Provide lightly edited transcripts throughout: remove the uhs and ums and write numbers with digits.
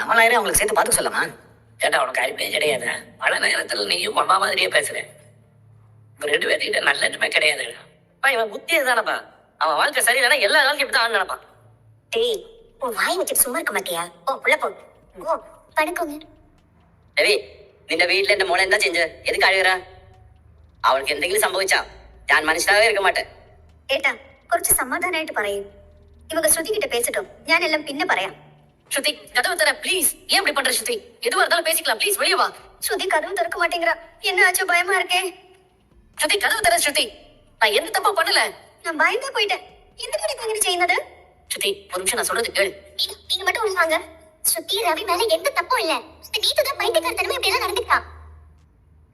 நம்மளாயிரம் அவங்களுக்கு சேர்த்து பார்த்து சொல்லமா? கேட்டா உனக்கு அறிவே கிடையாது. பல நேரத்தில் நீயும் அம்மா மாதிரியே பேசுற. இப்ப 2 பேர்கிட்ட நல்ல எண்ணமே கிடையாது. இவன் புத்தி தானப்பா. அவன் வாழ்க்கை சரியில்லைன்னா எல்லா நாளைக்கும் இப்படிதான் நினைப்பான். டேய், உன் வாய் வச்சுட்டு சும்மா இருக்க மாட்டியா? ஓ புள்ள போ. ஓ படுக்கோங்க. രവി, നിന്റെ വീട്ടിൽ എന്റെ മോളെ എന്താ ചെഞ്ച്? എതുക്ക് അഴുകറ? അവൾക്ക് എന്തെങ്കിലും സംഭവിച്ചാ ഞാൻ മനസ്സിലാകെ இருக்க மாட்டேன். ஏட்டா கொஞ்சம் சமாதானாயிட்டு പറയും. இவங்க ஸ்ருதி கிட்ட பேசட்டும், நான் எல்லாம் பின்ன പറയാം. ஸ்ருதி, கதவு தர ப்ளீஸ். ஏன் இப்படி பண்ற ஸ்ருதி? எதுவா இருந்தாலும் பேசிக்கலாம் ப்ளீஸ், வெளிய வா. ஸ்ருதி கதவு திறக்க மாட்டேங்கறா. என்ன ஆச்சு? பயமா இருக்கே. ஸ்ருதி கதவு தர ஸ்ருதி. நான் எந்த தப்பு பண்ணல. நான் பயந்தே போயிட்டேன். எதுக்கு நீங்க செய்யுனது? ஸ்ருதி, ஒரு நிமிஷம் நான் சொல்றது கேளு. நீங்க மட்டும் உள்வாங்க. ஸ்ருதி, ரவி மேல எந்த தப்பும் இல்ல. நீத்து தான் பைத்தியக்காரத்தனமா இப்படி எல்லாம் நடந்துட்டா.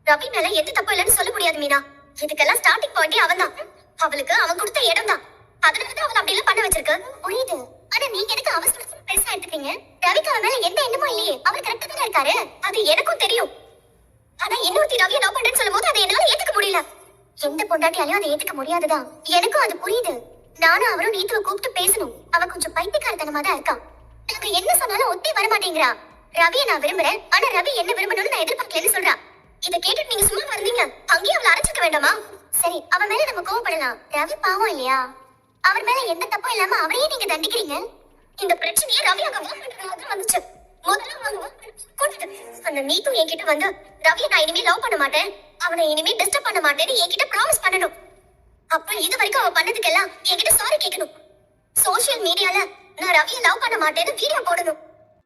ரவி மேல எந்த தப்பும் இல்லன்னு சொல்ல முடியாது மீனா. இதுக்கெல்லாம் ஸ்டார்டிங் பாயிண்டே அவன்தான். அவளுக்கு அவன் கொடுத்த இடம் தான். அதனாலதான் அவன் அப்படி எல்லாம் பண்ண வச்சிருக்க. புரியுது. ஆனா நீங்க எதுக்கு அவசரமா பெருசா எடுத்துக்கீங்க? ரவிக்கு அவன் மேல எந்த எண்ணமும் இல்லையே. அவர் கரெக்டா தான் இருக்காரு. அது எனக்கும் தெரியும். ஆனா இன்னொருத்தி ரவியை லவ் பண்றேன்னு சொல்லும் போது அதை என்னால ஏத்துக்க முடியல. எந்த பொண்டாட்டியாலையும் அதை ஏத்துக்க முடியாதுதான். எனக்கும் அது புரியுது. நானும் அவரும் நீத்துவை கூப்பிட்டு பேசணும். அவன் கொஞ்சம் பைத்தியக்காரத்தனமா தான் இருக்கான். நாங்க என்ன சொன்னாலும் ஒத்தே வர மாட்டேங்கிறா. ரவியை நான் விரும்புறேன், ஆனா ரவி என்ன விரும்பணும்னு நான் எதிர்பார்க்கலன்னு சொல்றா. இதை கேட்டுட்டு நீங்க சும்மா வந்தீங்க, அங்கேயே அவளை அரைச்சிக்க வேண்டாமா? சரி, அவன் மேல நம்ம கோவப்படலாம். ரவி பாவம் இல்லையா? அவர் மேல எந்த தப்பும் இல்லாம அவரையே நீங்க தண்டிக்கிறீங்க. இந்த பிரச்சனையே ரவி அங்க ஒர்க் பண்றதுல வந்துச்சு. முதல்ல அந்த நீத்து என்கிட்ட வந்து ரவியை நான் இனிமே லவ் பண்ண மாட்டேன், அவனை இனிமே டிஸ்டர்ப் பண்ண மாட்டேன்னு என்கிட்ட ப்ராமிஸ் பண்ணணும். அப்ப இது வரைக்கும் அவன் பண்ணதுக்கெல்லாம் என்கிட்ட சாரி கேட்கணும். சோசியல் மீடியால நான் ரவியை லவ் பண்ண மாட்டேன்னு வீடியோ போடணும்.